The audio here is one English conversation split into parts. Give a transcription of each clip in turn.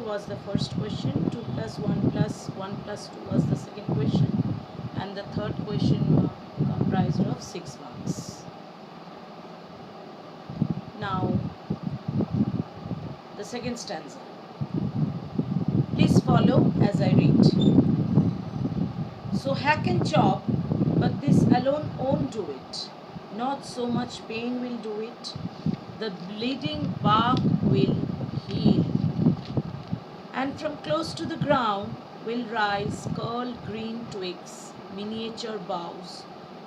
was the first question, 2 plus 1 plus 1 plus 2 was the second question, and the third question comprised of 6 marks. Now, the second stanza. Please follow as I read. So hack and chop, but this alone won't do it. Not so much pain will do it. The bleeding bark will heal. And from close to the ground will rise curled green twigs, miniature boughs,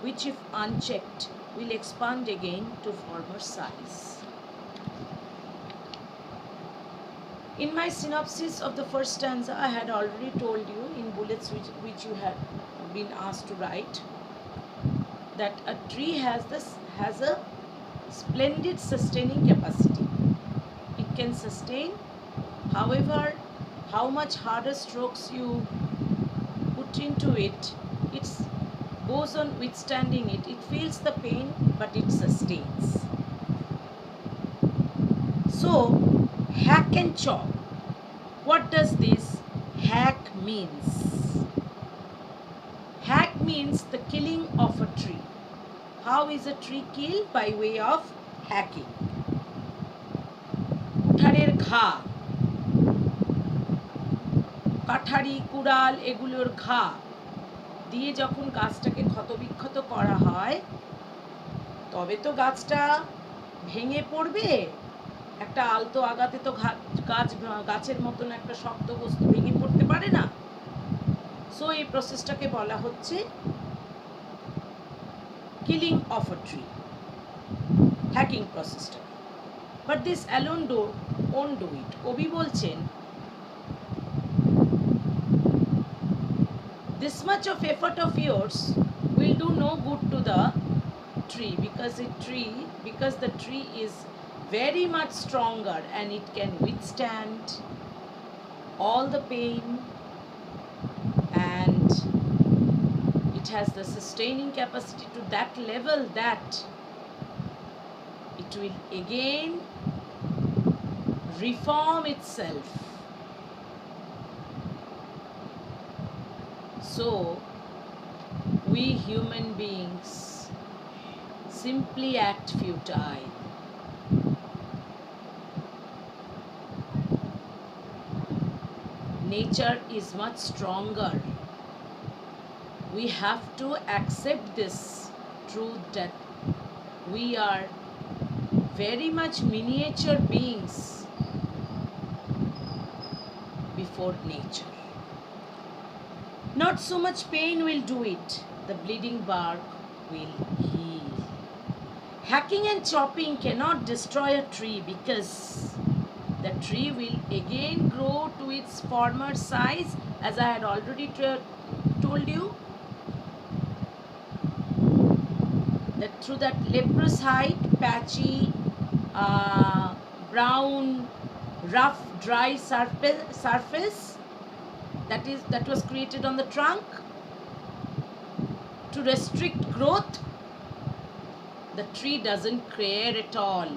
which if unchecked will expand again to former size. In my synopsis of the first stanza, I had already told you in bullets which you had been asked to write that a tree has a splendid sustaining capacity. It can sustain, however, how much harder strokes you put into it, it goes on withstanding it. It feels the pain, but it sustains. So, hack and chop. What does this hack means? Hack means the killing of a tree. How is a tree killed? By way of hacking. কুঠারের ঘা, কাঠারি, কুড়াল এগুলোর ঘা দিয়ে যখন গাছটাকে ক্ষতবিক্ষত করা হয়, তবে তো গাছটা ভেঙে পড়বে। একটা আলতো আঘাতে তো গাছের মতন একটা শক্ত বস্তু ভেঙে পড়তে পারে না। সো এই প্রসেসটাকে বলা হচ্ছে killing of a tree, hacking প্রসেসটা। But this alone won't do it. কবি বলছেন this much of effort of yours will do no good to the tree because the tree is very much stronger and it can withstand all the pain, and it has the sustaining capacity to that level that it will again reform itself. So we human beings simply act futile. Nature is much stronger. We have to accept this truth that we are very much miniature beings before nature. Not so much pain will do it. The bleeding bark will heal. Hacking and chopping cannot destroy a tree because the tree will again grow to its former size, as I had already told you, that through that leprous height, patchy, brown, rough, dry surface that was created on the trunk to restrict growth, the tree doesn't care at all.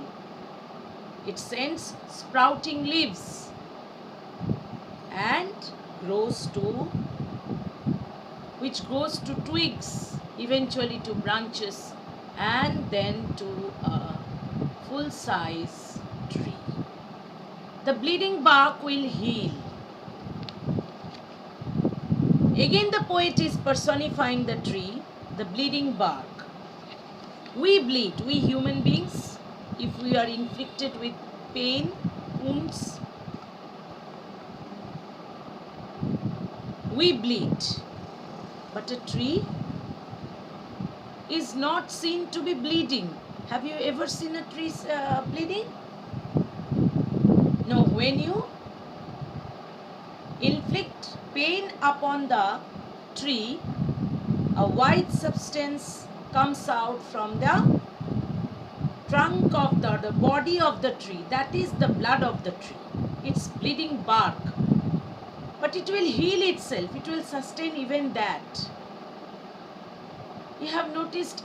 It sends sprouting leaves and grows to twigs, eventually to branches, and then to a full-size tree. The bleeding bark will heal. Again, the poet is personifying the tree, the bleeding bark. We bleed, we human beings, if we are inflicted with pain, wounds, we bleed. But a tree is not seen to be bleeding. Have you ever seen a tree bleeding? No, when you inflict pain upon the tree, a white substance comes out from the trunk of the body of the tree. That is the blood of the tree. It's bleeding bark. But it will heal itself. It will sustain even that. You have noticed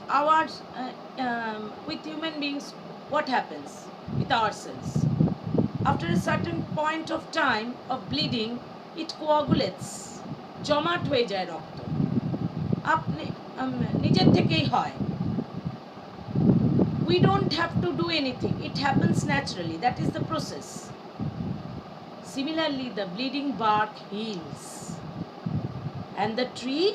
with human beings, what happens with ourselves? after a certain point of time of bleeding, it coagulates. জমাট হয়ে যায় রক্ত। আপনি নিজের থেকেই হয়। We don't have to do anything. It happens naturally. That is the process. Similarly, the bleeding bark heals. And the tree,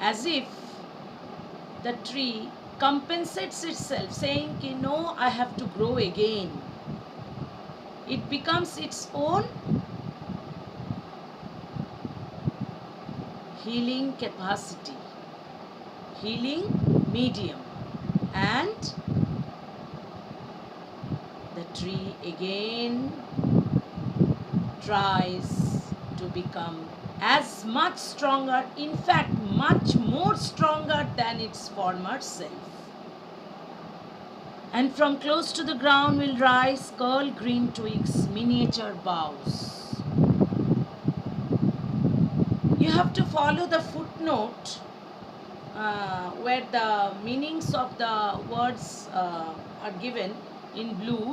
as if the tree compensates itself, saying, no, I have to grow again. It becomes its own healing capacity, healing medium, and the tree again tries to become as much stronger, in fact, much more stronger than its former self. And from close to the ground will rise curled green twigs, miniature boughs. You have to follow the footnote where the meanings of the words are given in blue.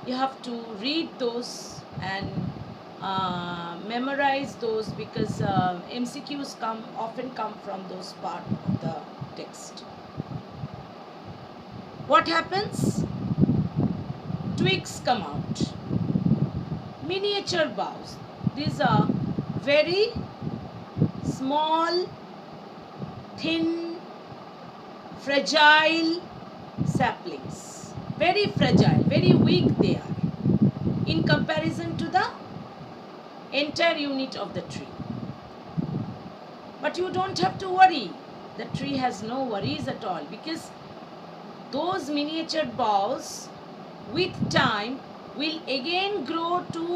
You have to read those and memorize those, because MCQs often come from those part of the text. What happens? Twigs come out. Miniature boughs. These are very small, thin, fragile saplings. Very fragile, very weak they are in comparison to the entire unit of the tree. But you don't have to worry. The tree has no worries at all, because those miniature boughs with time will again grow to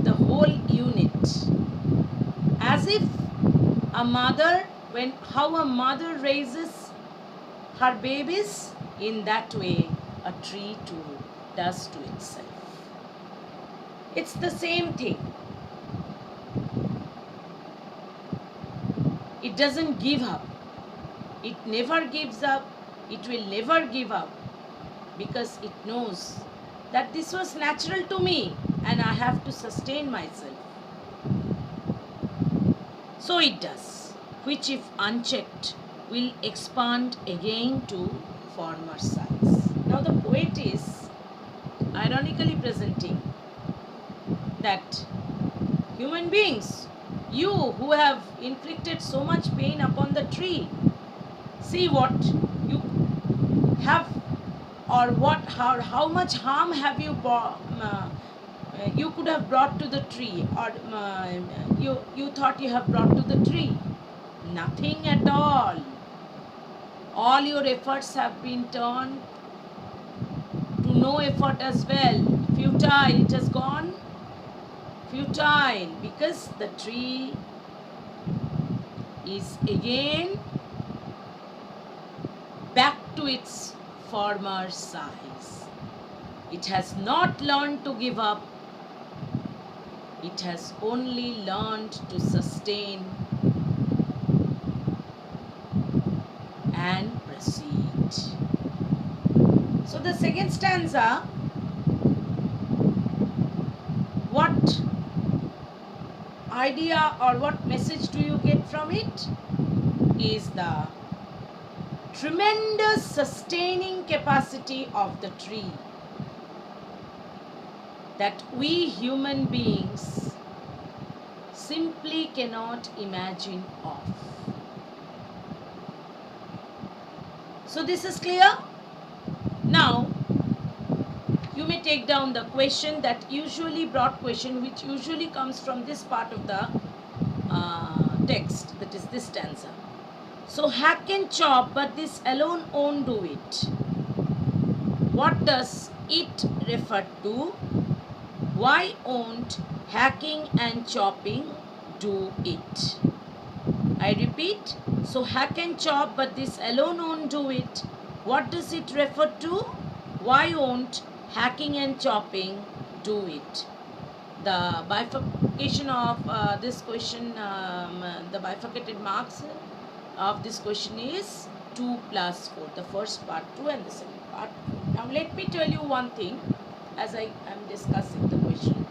the whole unit, as if a mother, how a mother raises her babies, in that way a tree too does to itself. It's the same thing. It doesn't give up. It never gives up. It will never give up, because it knows that this was natural to me and I have to sustain myself. So it does, which if unchecked will expand again to former size. Now the poet is ironically presenting that human beings, you who have inflicted so much pain upon the tree, see what you have, or how much harm have you you could have brought to the tree, or you thought you have brought to the tree. Nothing at all. All your efforts have been turned to no effort as well. Futile. It has gone futile, because the tree is again back to its former size. It has not learned to give up. It has only learned to sustain and proceed. So the second stanza, what idea or what message do you get from it? Is the tremendous sustaining capacity of the tree that we human beings simply cannot imagine of. So this is clear? Now you may take down the question, that usually brought question, which usually comes from this part of the text, that is this stanza. So hack and chop, but this alone won't do it. What does it refer to? Why won't hacking and chopping do it? I repeat, so hack and chop, but this alone won't do it. What does it refer to? Why won't hacking and chopping do it? The bifurcation of this question, the bifurcated marks of this question is 2 plus 4. The first part 2 and the second part 4. Now let me tell you one thing as I am discussing the question.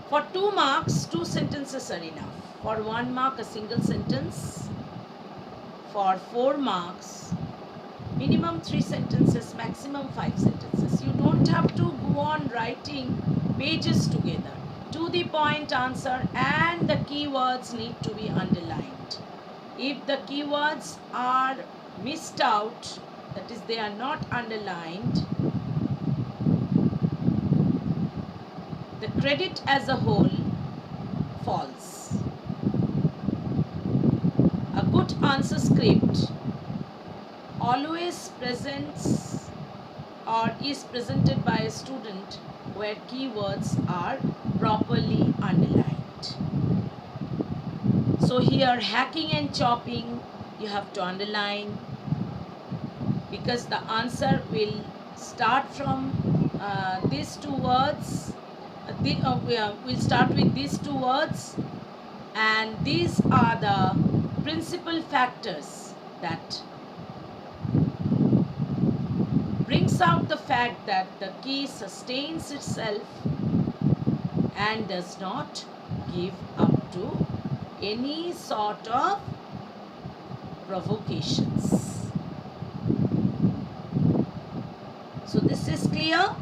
For 2 marks, 2 sentences are enough. For 1 mark, a single sentence. For 4 marks, minimum 3 sentences, maximum 5 sentences. You don't have to go on writing pages together. To the point answer and the keywords need to be underlined. If the keywords are missed out, that is they are not underlined, the credit as a whole falls. A good answer script always presents or is presented by a student where keywords are properly underlined. So here hacking and chopping you have to underline, because the answer will start from these 2 words. We'll start with these 2 words, and these are the principal factors that brings out the fact that the key sustains itself and does not give up to any sort of provocations. So this is clear.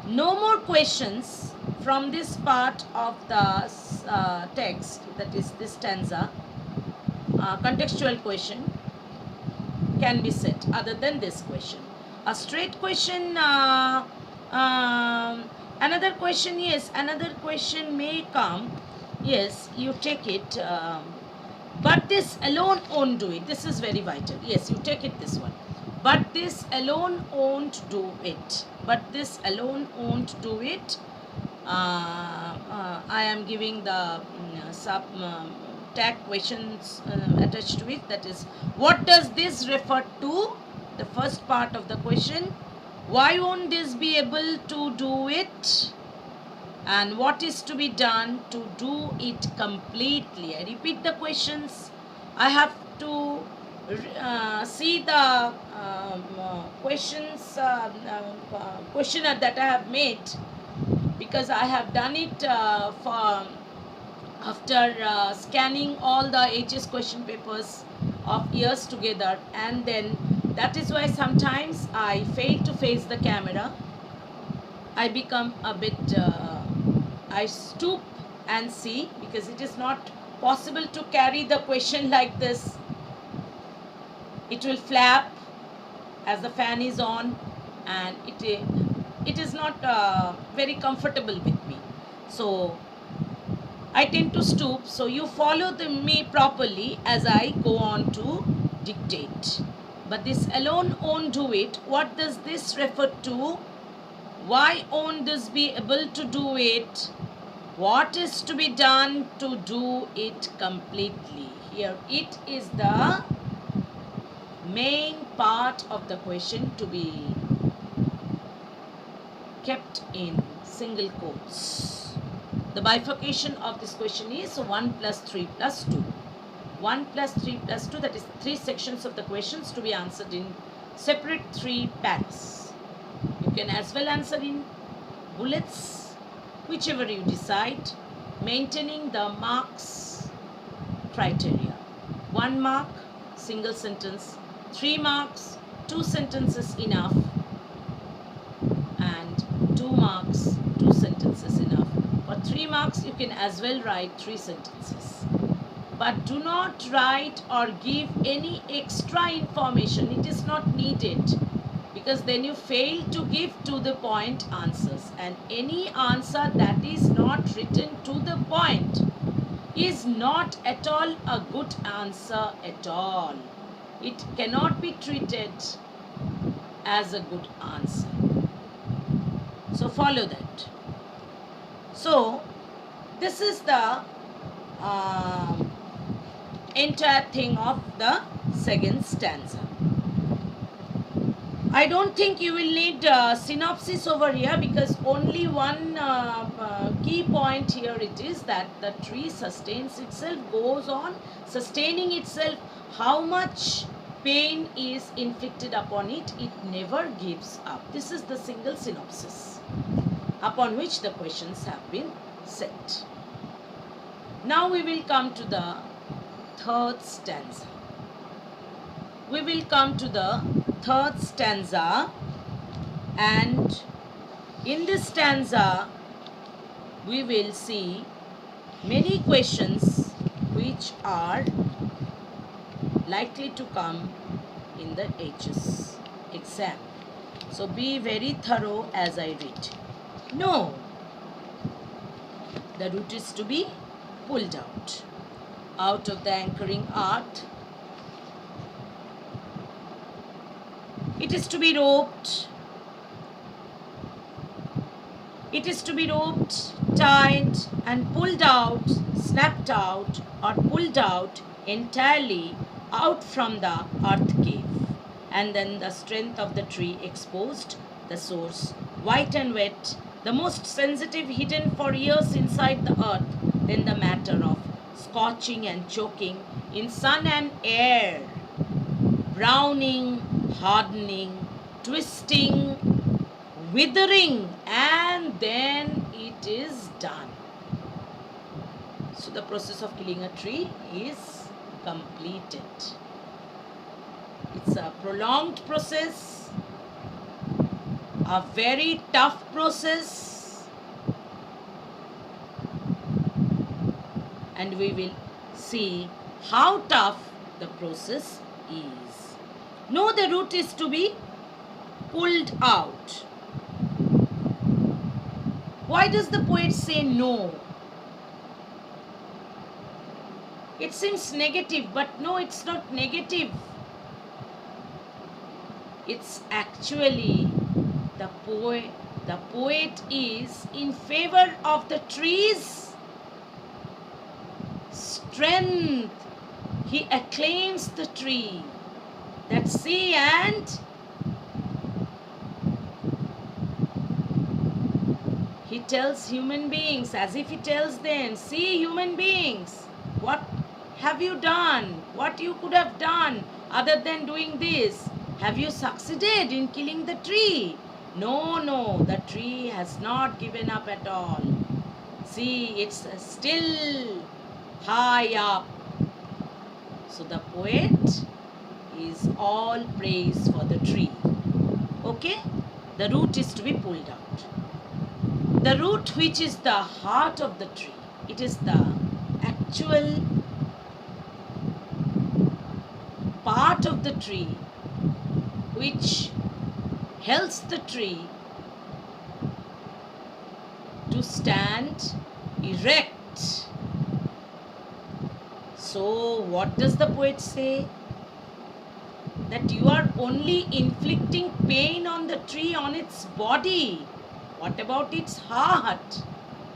No more questions from this part of the text, that is this stanza. Contextual question can be set other than this question. A straight question, another question, yes, another question may come. Yes, you take it, but this alone won't do it. This is very vital. Yes, you take it, this one. But this alone won't do it. But this alone won't do it. I am giving the tag questions attached to it. That is, what does this refer to? The first part of the question. Why won't this be able to do it? And what is to be done to do it completely? I repeat the questions. I have to see the questionnaire that I have made, because I have done it after scanning all the HS question papers of years together, and then that is why sometimes I fail to face the camera. I become a bit, I stoop and see, because it is not possible to carry the question like this. It will flap as the fan is on, and it is not very comfortable with me. So I tend to stoop. So you follow me properly as I go on to dictate. But this alone won't do it. What does this refer to? Why won't this be able to do it? What is to be done to do it completely? Here it is the main part of the question to be kept in single quotes. The bifurcation of this question is 1 plus 3 plus 2. 1 plus 3 plus 2, that is 3 sections of the questions to be answered in separate 3 paras. You can as well answer in bullets, whichever you decide, maintaining the marks criteria. 1 mark, single sentence. 3 marks, 2 sentences enough. And 2 marks, 2 sentences enough. For 3 marks, you can as well write 3 sentences. But do not write or give any extra information. It is not needed, because then you fail to give to the point answers. And any answer that is not written to the point is not at all a good answer at all. It cannot be treated as a good answer. So follow that. So this is the entire thing of the second stanza. I don't think you will need synopsis over here, because only one key point here it is that the tree sustains itself, goes on sustaining itself. How much pain is inflicted upon it, it never gives up. This is the single synopsis upon which the questions have been set. Now we will come to the third stanza. We will come to the third stanza, and in this stanza we will see many questions which are likely to come in the HS exam. So be very thorough as I read. No, the root is to be pulled out of the anchoring art. It is to be roped. It is to be roped, tied, and pulled out, snapped out, or pulled out entirely out from the earth cave. And then the strength of the tree exposed, the source, white and wet, the most sensitive hidden for years inside the earth, then the matter of scorching and choking in sun and air, browning, hardening, twisting, withering, and then it is done. So the process of killing a tree is completed. It's a prolonged process, a very tough process, and we will see how tough the process is. No, the root is to be pulled out. Why does the poet say no? It seems negative, but no, it's not negative. It's actually the poet is in favor of the tree's strength. He acclaims the tree. That see, and he tells human beings, as if he tells them, see human beings, what have you done? What you could have done other than doing this? Have you succeeded in killing the tree? No, the tree has not given up at all. See, it's still high up. So the poet is all praise for the tree. Okay? The root is to be pulled out. The root, which is the heart of the tree, it is the actual part of the tree which helps the tree to stand erect. So what does the poet say? That you are only inflicting pain on the tree, on its body. What about its heart?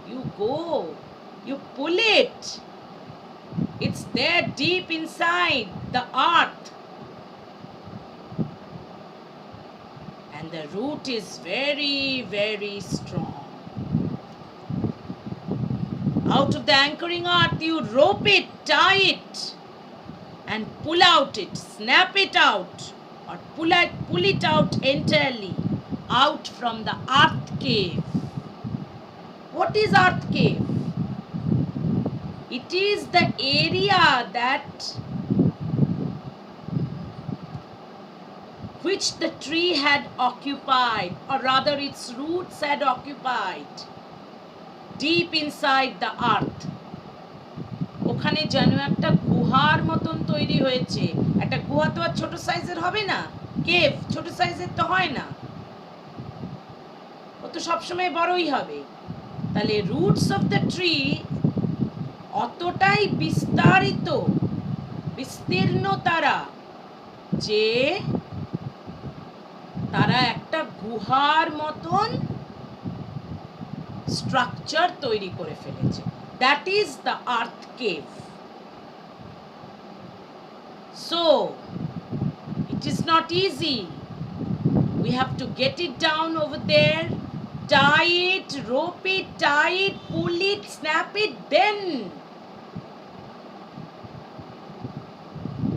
You go, you pull it. It's there deep inside the earth. And the root is very, very strong. Out of the anchoring earth, you rope it, tie it, and pull out it, snap it out, or pull it out entirely, out from the earth cave. What is earth cave? It is the area that which the tree had occupied, or rather its roots had occupied, deep inside the earth. ওখানে যেন একটা গুহার মতন তৈরি হয়েছে। একটা গুহা তো আর ছোট সাইজের হবে না, কেভ ছোট সাইজের তো হয় না, ও তো সবসময় বড়ই হবে। তাহলে রুটস অফ দ্য ট্রি অতটাই বিস্তীর্ণ তারা, যে তারা একটা গুহার মতন স্ট্রাকচার তৈরি করে ফেলেছে। That is the earth cave. So, it is not easy We have to get it down over there, tie it, rope it, tie it, pull it, snap it, then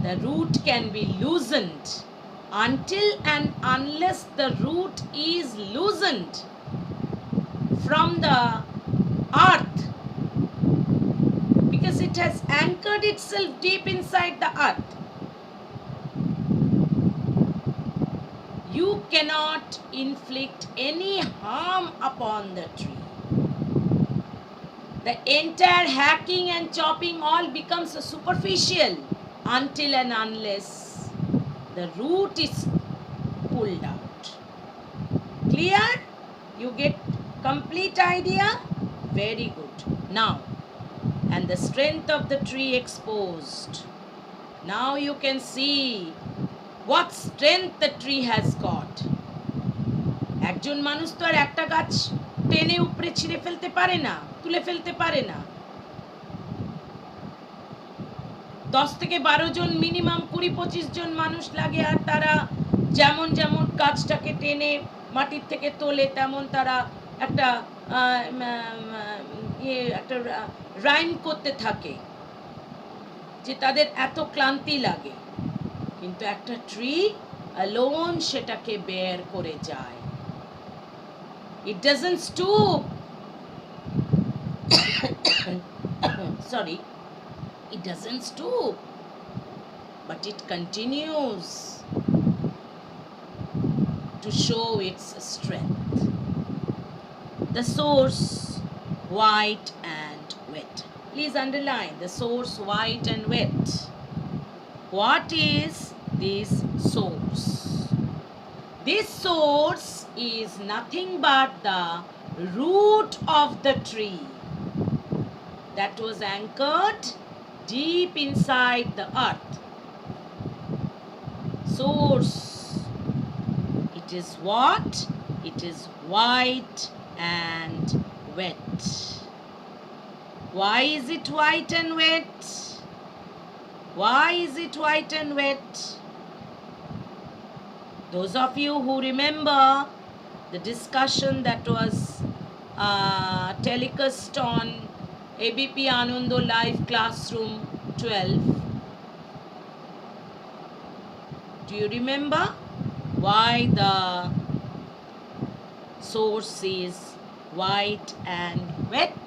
the root can be loosened. Until and unless the root is loosened from the earth, because it has anchored itself deep inside the earth, you cannot inflict any harm upon the tree. The entire hacking and chopping all becomes superficial until and unless the root is pulled out. Clear? You get complete idea? Very good. Now, and the strength of the tree exposed. Now you can see what strength the tree has got. একজন মানুষ তো আর একটা গাছ টেনে উপরে ছিঁড়ে ফেলতে পারে না, তুলে ফেলতে পারে না। 10 থেকে 12 জন মিনিমাম 20-25 জন মানুষ লাগে, আর তারা যেমন যেমন গাছটাকে টেনে মাটির থেকে তোলে তেমন তারা একটা একটা রাইম করতে থাকে যে তাদের এত ক্লান্তি লাগে, কিন্তু একটা ট্রি অ্যালোন সেটাকে বের করে যায়। It doesn't stoop. Sorry. It doesn't stoop, but it continues to show its strength. The source, white and wet. Please underline the source, white and wet. What is this source? This source is nothing but the root of the tree that was anchored deep inside the earth. Source. It is what? It is white and wet. Why is it white and wet? Why is it white and wet? Those of you who remember the discussion that was telecast on ABP Anando Live Classroom 12. Do you remember why the source is white and wet?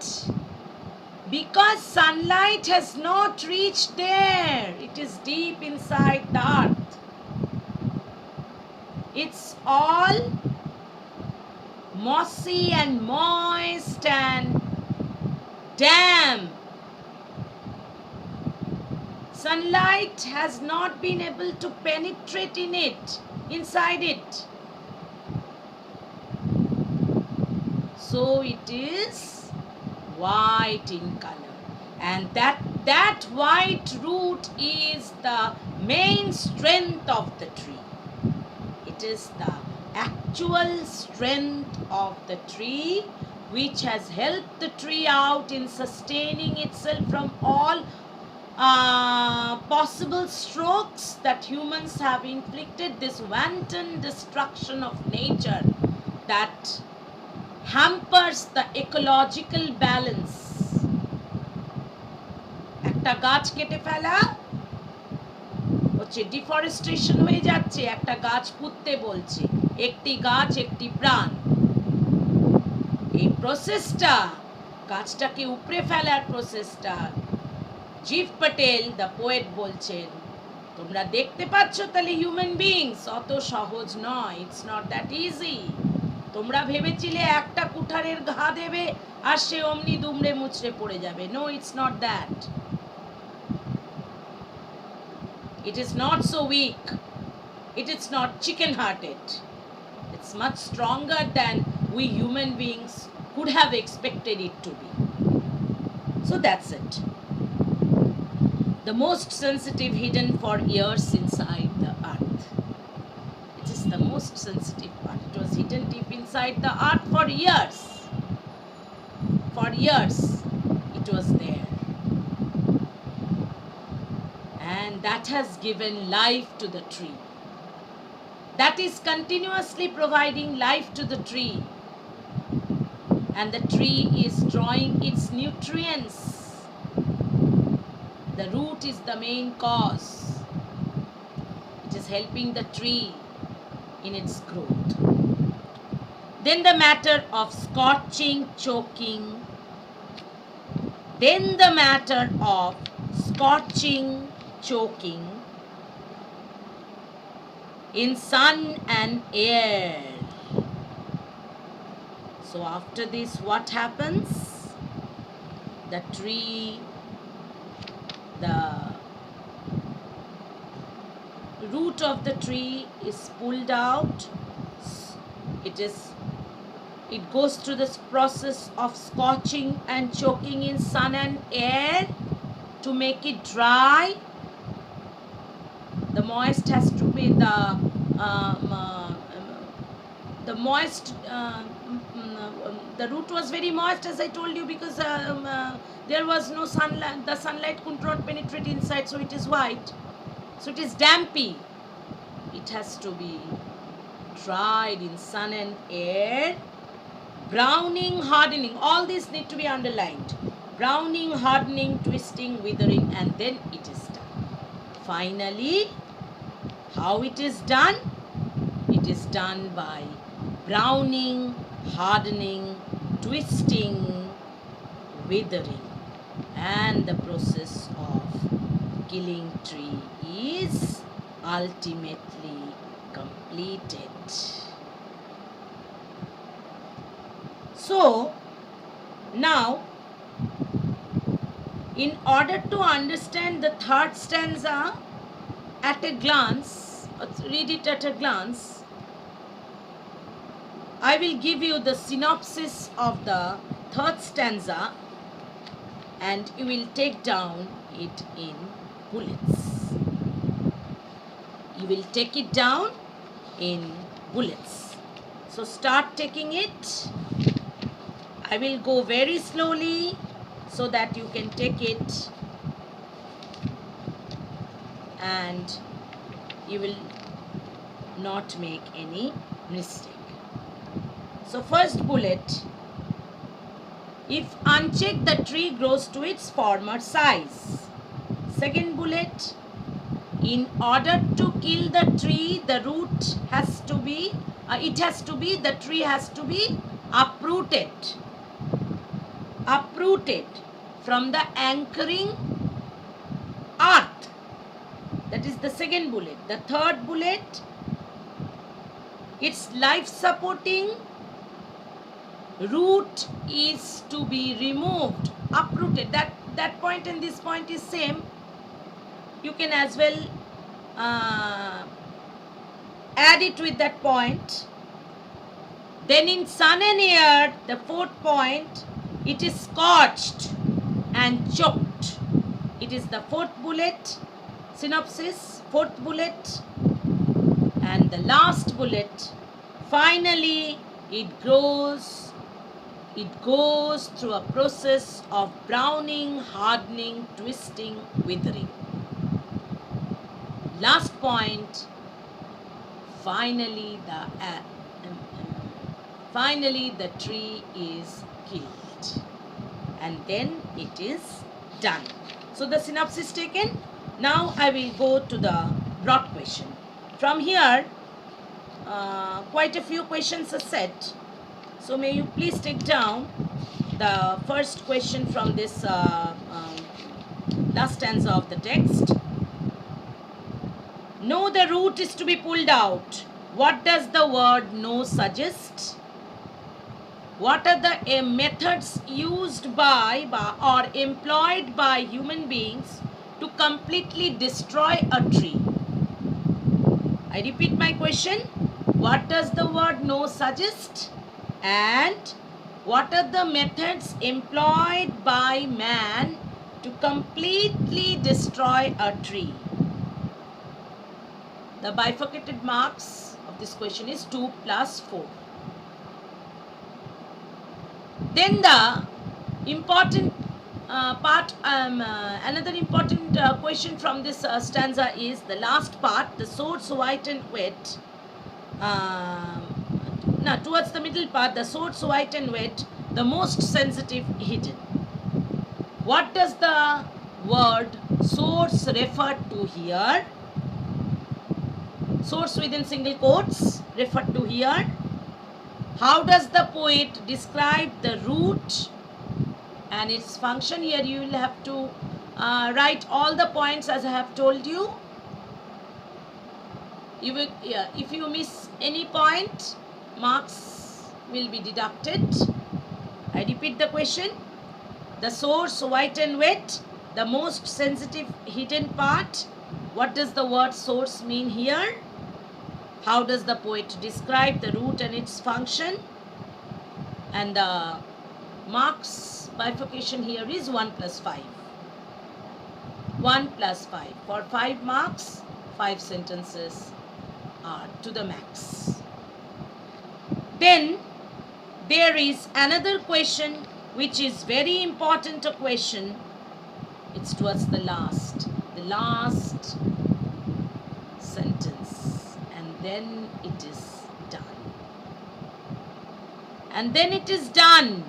Because sunlight has not reached there. It is deep inside the earth. It's all mossy and moist and damp. Sunlight has not been able to penetrate in it, inside it. So it is white in color. And that white root is the main strength of the tree. It is the actual strength of the tree which has helped the tree out in sustaining itself from all possible strokes that humans have inflicted, this wanton destruction of nature that hampers the ecological balance. একটা গাছ কেটে ফেলা হচ্ছে deforestation হয়ে যাচ্ছে, একটা গাছ পুঁততে বলছে, একটি গাছ একটি প্রাণ। এই প্রসেসটা, গাছটাকে উপড়ে ফেলার প্রসেসটা, জীব পটেল দ্য পোয়েট বলছেন, তোমরা দেখতে পাচ্ছ তাহলে হিউম্যান বিংস অত সহজ নয়, ইটস নট দ্যাট ইজি। তোমরা ভেবেছিলে একটা কুঠারের ঘা দেবে আর সে অমনি দুমড়ে মুচড়ে পড়ে যাবে। No, it's not that. It is not so weak. It is not chicken-hearted. It's much stronger than we human beings could have expected it to be. So that's it. The most sensitive hidden for years inside the earth. It is the most sensitive part. It was hidden deep inside the earth for years. For years it was there. And that has given life to the tree. that is continuously providing life to the tree, and the tree is drawing its nutrients. The root is the main cause. It is helping the tree in its growth. Then the matter of scorching, choking. Then the matter of scorching, choking in sun and air. So after this, what happens? The tree, the root of the tree is pulled out. It goes through this process of scorching and choking in sun and air to make it dry. The moist has to be the moist. The root was very moist, as I told you, because there was no sunlight. The sunlight could not penetrate inside, so it is white. So it is dampy. It has to be dried in sun and air. Browning, hardening, all these need to be underlined. Browning, hardening, twisting, withering, and then it is done. Finally, how it is done? It is done by browning, hardening, twisting, withering, and the process of killing tree is ultimately completed. So, now, in order to understand the third stanza at a glance, read it at a glance, I will give you the synopsis of the third stanza and you will take down it in bullets. You will take it down in bullets. So start taking it. I will go very slowly so that you can take it and you will not make any mistake. So first bullet, if unchecked the tree grows to its former size. Second bullet, in order to kill the tree, the root has to be, the tree has to be uprooted. Uprooted from the anchoring earth. That is the second bullet. The third bullet, its life supporting root is to be removed, uprooted. That point and this point is same. You can as well add it with that point. Then in sun and air, the fourth point, it is scorched and choked. It is the fourth bullet, synopsis, fourth bullet. And the last bullet, finally it goes through a process of browning, hardening, twisting, withering. Last point, finally the tree is killed, and then it is done. So the synopsis taken. Now I will go to the broad question. From here, quite a few questions are set. So may you please take down the first question from this last stanza of the text. No, the root is to be pulled out. What does the word no suggest? What are the methods used by or employed by human beings to completely destroy a tree? I repeat my question. What does the word no suggest? And what are the methods employed by man to completely destroy a tree? The bifurcated marks of this question is 2 plus 4. Then the important another important question from this stanza is the last part, the swords white and wet. Now towards the middle part, the source white and wet, the most sensitive hidden. What does the word source refer to here? Source within single quotes referred to here. How does the poet describe the root and its function? Here you will have to write all the points as I have told you. If you miss any point, marks will be deducted. I repeat the question. The source white and wet, the most sensitive hidden part. What does the word source mean here? How does the poet describe the root and its function? And the marks bifurcation here is 1 plus 5. 1 plus 5. For 5 marks, 5 sentences are to the max. Then there is another question which is very important a question. It's towards the last sentence, and then it is done. And then it is done.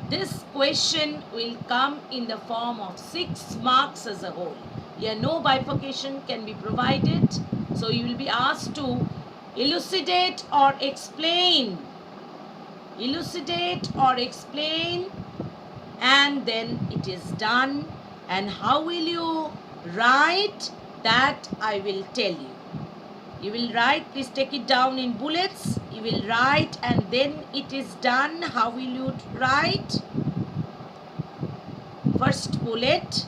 This question will come in the form of 6 marks as a whole. Here no bifurcation can be provided, so you will be asked to elucidate or explain, and then it is done. And how will you write that I will tell you. You will write, please take it down in bullets. You will write and then it is done. How will you write? First bullet,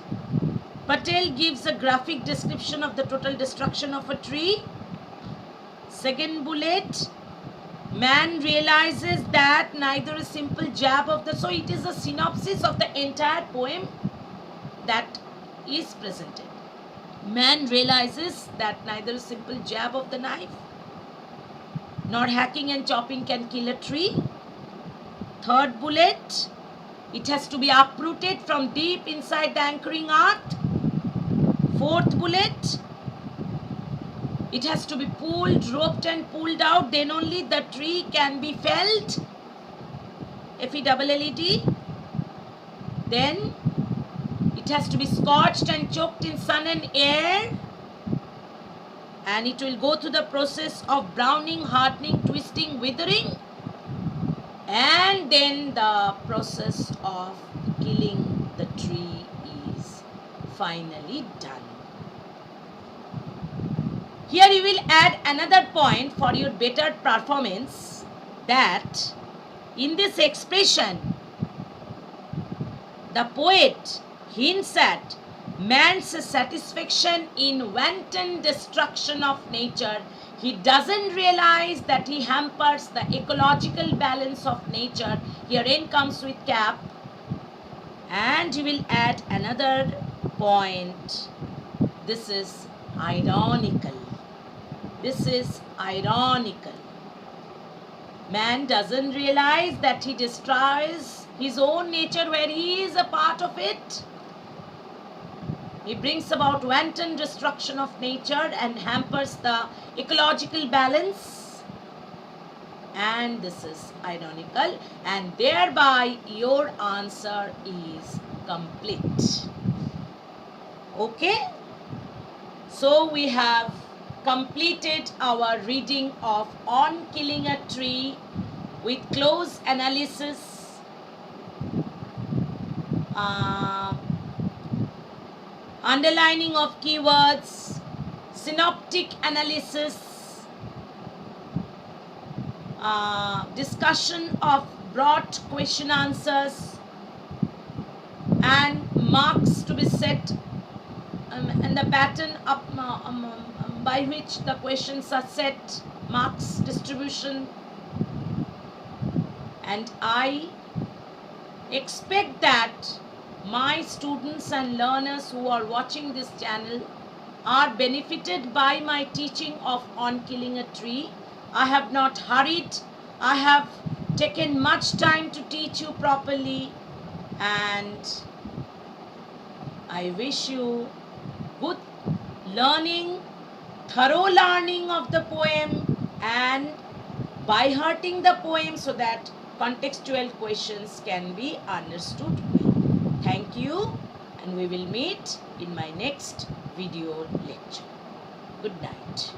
Patel gives a graphic description of the total destruction of a tree. Second bullet, man realizes that neither a simple jab of the... So it is a synopsis of the entire poem that is presented. Man realizes that neither a simple jab of the knife nor hacking and chopping can kill a tree. Third bullet, it has to be uprooted from deep inside the anchoring earth. Fourth bullet, it has to be pulled, roped and pulled out, then only the tree can be felled. F-E-L-L-E-D. Then it has to be scorched and choked in sun and air. And it will go through the process of browning, hardening, twisting, withering. And then the process of killing the tree is finally done. Here you will add another point for your better performance, that in this expression, the poet hints at man's satisfaction in wanton destruction of nature. He doesn't realize that he hampers the ecological balance of nature. Herein comes with cap. And he will add another point. This is ironical. This is ironical. Man doesn't realize that he destroys his own nature where he is a part of it. He brings about wanton destruction of nature and hampers the ecological balance. And this is ironical. And thereby your answer is complete. Okay? So we have completed our reading of On Killing a Tree with close analysis, underlining of keywords, synoptic analysis, discussion of broad question answers, and marks to be set, and the pattern by which the questions are set, marks distribution. And I expect that my students and learners who are watching this channel are benefited by my teaching of On Killing a Tree. I have not hurried. I have taken much time to teach you properly, and I wish you good learning, thorough learning of the poem, and by hearting the poem so that contextual questions can be understood well. Thank you, and we will meet in my next video lecture. Good night.